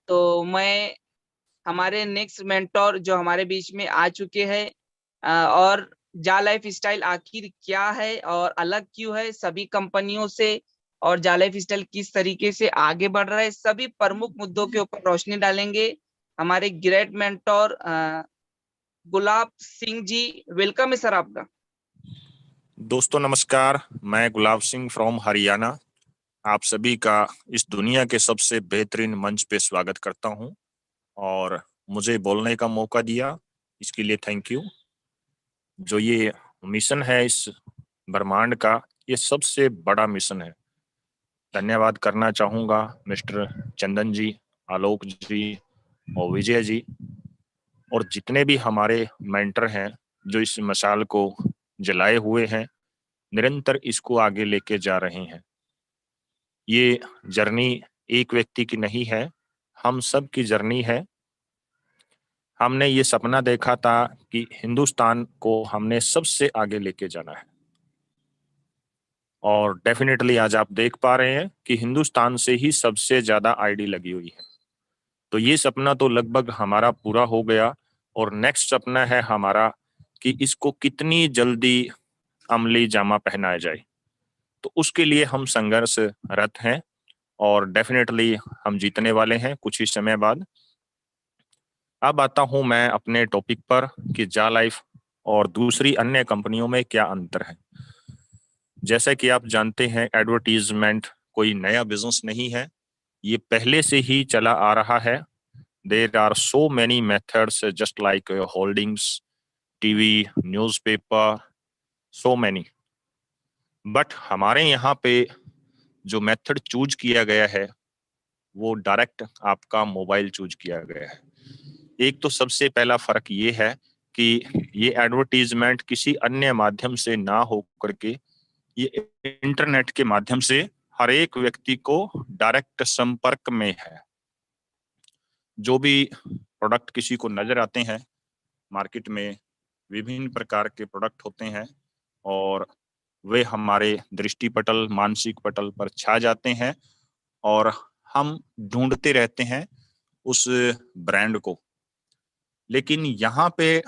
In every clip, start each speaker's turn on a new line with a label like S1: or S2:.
S1: तो मैं हमारे नेक्स्ट मेंटोर जो हमारे बीच में आ चुके हैं और जा लाइफ स्टाइल आखिर क्या है और अलग क्यों है सभी कंपनियों से, और जा लाइफ स्टाइल किस तरीके से आगे बढ़ रहा है, सभी प्रमुख मुद्दों के ऊपर रोशनी डालेंगे हमारे great mentor Gulab Singh ji. Welcome है सर आपका।
S2: दोस्तों नमस्कार, मैं गुलाब सिंह फ्रॉम हरियाणा आप सभी का इस दुनिया के सबसे बेहतरीन मंच पे स्वागत करता हूं और मुझे बोलने का मौका दिया इसके लिए थैंक यू। जो ये मिशन है इस ब्रह्मांड का, ये सबसे बड़ा मिशन है। धन्यवाद करना चाहूँगा मिस्टर चंदन जी, आलोक जी और विजय जी और जितने भी हमारे मेंटर हैं जो इस मशाल को जलाए हुए हैं, निरंतर इसको आगे लेके जा रहे हैं। ये जर्नी एक व्यक्ति की नहीं है, हम सब की जर्नी है। हमने ये सपना देखा था कि हिंदुस्तान को हमने सबसे आगे लेके जाना है और डेफिनेटली आज आप देख पा रहे हैं कि हिंदुस्तान से ही सबसे ज्यादा आईडी लगी हुई है। तो ये सपना तो लगभग हमारा पूरा हो गया और नेक्स्ट सपना है हमारा कि इसको कितनी जल्दी अमली जामा पहनाया जाए। तो उसके लिए हम संघर्षरत हैं और डेफिनेटली हम जीतने वाले हैं कुछ ही समय बाद। अब आता हूं मैं अपने टॉपिक पर कि जा लाइफ और दूसरी अन्य कंपनियों में क्या अंतर है। जैसा कि आप जानते हैं, एडवर्टीजमेंट कोई नया बिजनेस नहीं है, ये पहले से ही चला आ रहा है। There are so many methods just like holdings, TV, newspaper, so many. But हमारे यहाँ पे जो मेथड चूज किया गया है वो डायरेक्ट आपका मोबाइल चूज किया गया है। एक तो सबसे पहला फर्क ये है कि ये एडवर्टीजमेंट किसी अन्य माध्यम से ना हो करके ये इंटरनेट के माध्यम से हर एक व्यक्ति को डायरेक्ट संपर्क में है। जो भी प्रोडक्ट किसी को नजर आते हैं मार्केट में, विभिन्न प्रकार के प्रोडक्ट होते हैं और वे हमारे दृष्टि पटल, मानसिक पटल पर छा जाते हैं और हम ढूंढते रहते हैं उस ब्रांड को। लेकिन यहाँ पे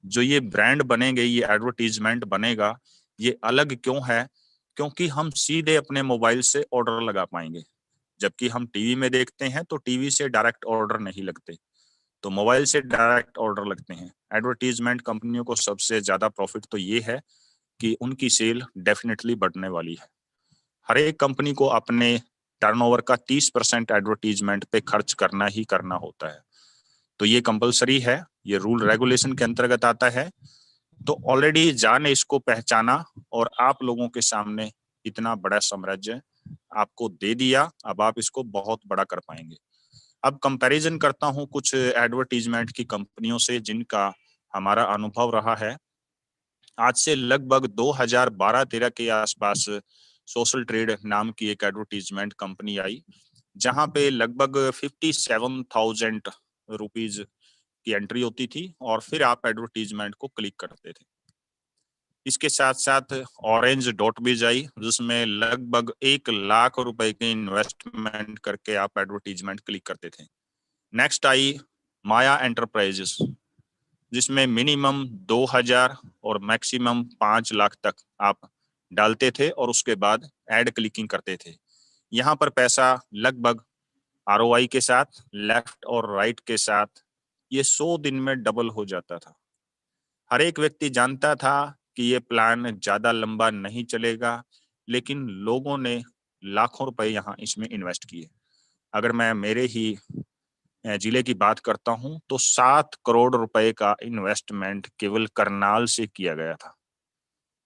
S2: जो ये ब्रांड बनेंगे, ये एडवर्टीजमेंट बनेगा, ये अलग क्यों है? क्योंकि हम सीधे अपने मोबाइल से ऑर्डर लगा पाएंगे। जबकि हम टीवी में देखते हैं तो टीवी से डायरेक्ट ऑर्डर नहीं लगते, तो मोबाइल से डायरेक्ट ऑर्डर लगते हैं। एडवर्टीजमेंट कंपनियों को सबसे ज्यादा प्रॉफिट तो ये है कि उनकी सेल डेफिनेटली बढ़ने वाली है। हर एक कंपनी को अपने टर्नओवर का 30% एडवर्टीजमेंट पे खर्च करना ही करना होता है। तो ये कंपलसरी है, ये रूल रेगुलेशन के अंतर्गत आता है। तो ऑलरेडी जा ने इसको पहचाना और आप लोगों के सामने इतना बड़ा साम्राज्य आपको दे दिया, अब आप इसको बहुत बड़ा कर पाएंगे। अब कंपैरिजन करता हूं कुछ एडवर्टीजमेंट की कंपनियों से जिनका हमारा अनुभव रहा है। आज से लगभग 2012-13 के आसपास सोशल ट्रेड नाम की एक एडवर्टीजमेंट कंपनी आई, जहां पे लगभग 57,000 रुपीज की एंट्री होती थी और फिर आप एडवर्टीजमेंट को क्लिक करते थे। इसके साथ साथ ऑरेंज डॉट बीज आई, जिसमें लगभग 1 लाख रुपए के इन्वेस्टमेंट करके आप एडवर्टीजमेंट क्लिक करते थे। नेक्स्ट आई माया एंटरप्राइजेस, जिसमें मिनिमम 2,000 और मैक्सिमम 5 लाख तक आप डालते थे और उसके बाद एड क्लिकिंग करते थे। यहाँ पर पैसा लगभग आरओआई के साथ, लेफ्ट और राइट के साथ, ये 100 दिन में डबल हो जाता था। हर एक व्यक्ति जानता था कि ये प्लान ज्यादा लंबा नहीं चलेगा, लेकिन लोगों ने लाखों रुपए यहाँ इसमें इन्वेस्ट किए। अगर मैं मेरे ही जिले की बात करता हूं तो 7 करोड़ रुपए का इन्वेस्टमेंट केवल करनाल से किया गया था,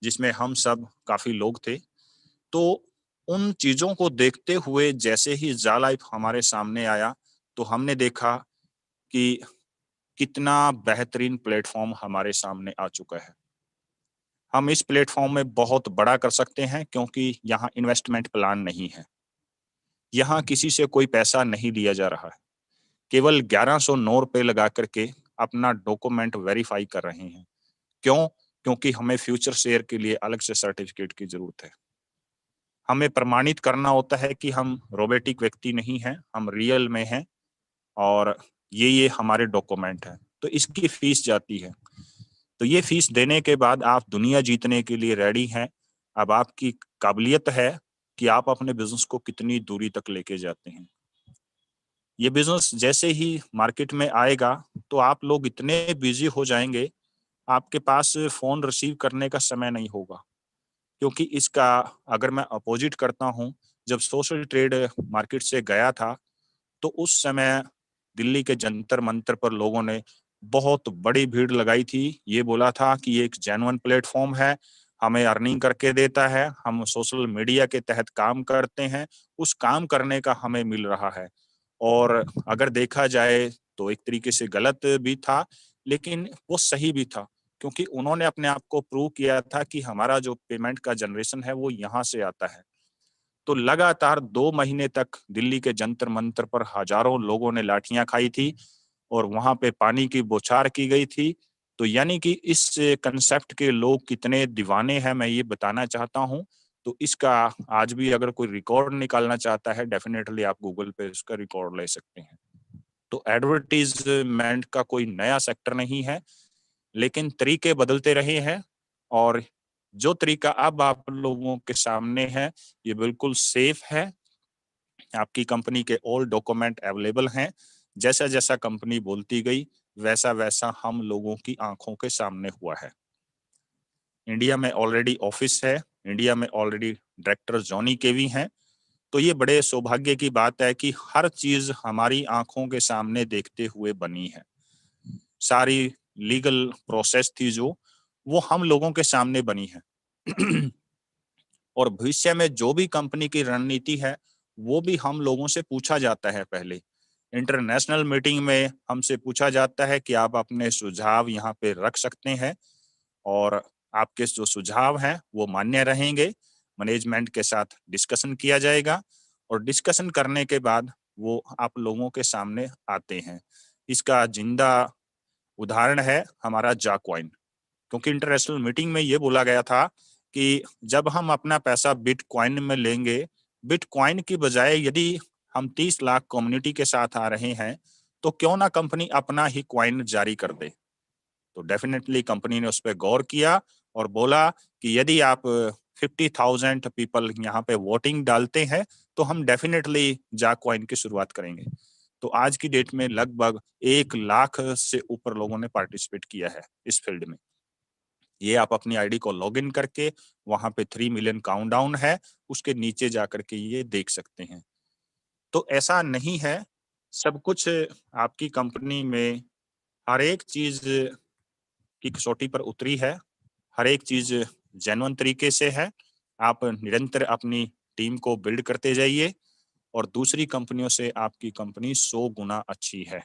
S2: जिसमें हम सब काफी लोग थे। तो उन चीजों को देखते हुए जैसे ही जा लाइफ हमारे सामने आया तो हमने देखा कि कितना बेहतरीन प्लेटफॉर्म हमारे सामने आ चुका है। हम इस प्लेटफॉर्म में बहुत बड़ा कर सकते हैं क्योंकि यहाँ इन्वेस्टमेंट प्लान नहीं है, यहाँ किसी से कोई पैसा नहीं लिया जा रहा है। केवल 1109 रुपए लगा करके अपना डॉक्यूमेंट वेरीफाई कर रहे हैं। क्यों? क्योंकि हमें फ्यूचर शेयर के लिए अलग से सर्टिफिकेट की जरूरत है। हमें प्रमाणित करना होता है कि हम रोबोटिक व्यक्ति नहीं हैं, हम रियल में हैं। और ये हमारे डॉक्यूमेंट हैं, तो इसकी फीस जाती है। तो ये फीस देने के बाद आप दुनिया जीतने के लिए रेडी हैं। अब आपकी काबिलियत है कि आप अपने बिजनेस को कितनी दूरी तक लेके जाते हैं। ये बिजनेस जैसे ही मार्केट में आएगा तो आप लोग इतने बिजी हो जाएंगे, आपके पास फोन रिसीव करने का समय नहीं होगा। क्योंकि इसका अगर मैं अपोजिट करता हूं, जब सोशल ट्रेड मार्केट से गया था तो उस समय दिल्ली के जंतर मंतर पर लोगों ने बहुत बड़ी भीड़ लगाई थी। ये बोला था कि ये एक जेन्युइन प्लेटफॉर्म है, हमें अर्निंग करके देता है, हम सोशल मीडिया के तहत काम करते हैं, उस काम करने का हमें मिल रहा है। और अगर देखा जाए तो एक तरीके से गलत भी था, लेकिन वो सही भी था, क्योंकि उन्होंने अपने आप को प्रूव किया था कि हमारा जो पेमेंट का जनरेशन है वो यहाँ से आता है। तो लगातार 2 महीने तक दिल्ली के जंतर मंतर पर हजारों लोगों ने लाठियां खाई थी और वहां पे पानी की बौछार की गई थी। तो यानी कि इस कंसेप्ट के लोग कितने दीवाने हैं, मैं ये बताना चाहता हूं। तो इसका आज भी अगर कोई रिकॉर्ड निकालना चाहता है, डेफिनेटली आप गूगल पे उसका रिकॉर्ड ले सकते हैं। तो एडवर्टीजमेंट का कोई नया सेक्टर नहीं है, लेकिन तरीके बदलते रहे हैं। और जो तरीका अब आप लोगों के सामने है, ये बिल्कुल सेफ है। आपकी कंपनी के ऑल डॉक्यूमेंट अवेलेबल हैं। जैसा जैसा कंपनी बोलती गई वैसा वैसा हम लोगों की आंखों के सामने हुआ है। इंडिया में ऑलरेडी ऑफिस है, इंडिया में ऑलरेडी डायरेक्टर जॉनी केवी हैं। तो ये बड़े सौभाग्य की बात है कि हर चीज हमारी आंखों के सामने देखते हुए बनी है। सारी लीगल प्रोसेस थी जो, वो हम लोगों के सामने बनी है। और भविष्य में जो भी कंपनी की रणनीति है वो भी हम लोगों से पूछा जाता है। पहले इंटरनेशनल मीटिंग में हमसे पूछा जाता है कि आप अपने सुझाव यहाँ पे रख सकते हैं, और आपके जो सुझाव हैं वो मान्य रहेंगे। मैनेजमेंट के साथ डिस्कशन किया जाएगा और डिस्कशन करने के बाद वो आप लोगों के सामने आते हैं। इसका जिंदा उदाहरण है हमारा जाकॉइन। क्योंकि इंटरनेशनल मीटिंग में ये बोला गया था कि जब हम अपना पैसा बिटकॉइन में लेंगे, बिटकॉइन की बजाय यदि हम 30 लाख कम्युनिटी के साथ आ रहे हैं तो क्यों ना कंपनी अपना ही कॉइन जारी कर दे। तो डेफिनेटली कंपनी ने उस पर गौर किया और बोला कि यदि आप 50,000 पीपल यहाँ पे वोटिंग डालते हैं तो हम डेफिनेटली जाकॉइन की शुरुआत करेंगे। तो आज की डेट में लगभग 1 लाख से ऊपर लोगों ने पार्टिसिपेट किया है इस फील्ड में। ये आप अपनी आईडी को लॉगिन करके वहां पे 3 मिलियन काउंटडाउन है, उसके नीचे जाकर के ये देख सकते हैं। तो ऐसा नहीं है, सब कुछ आपकी कंपनी में हर एक चीज की कसौटी पर उतरी है, हर एक चीज जेन्युइन तरीके से है। आप निरंतर अपनी टीम को बिल्ड करते जाइए और दूसरी कंपनियों से आपकी कंपनी 100 गुना अच्छी है।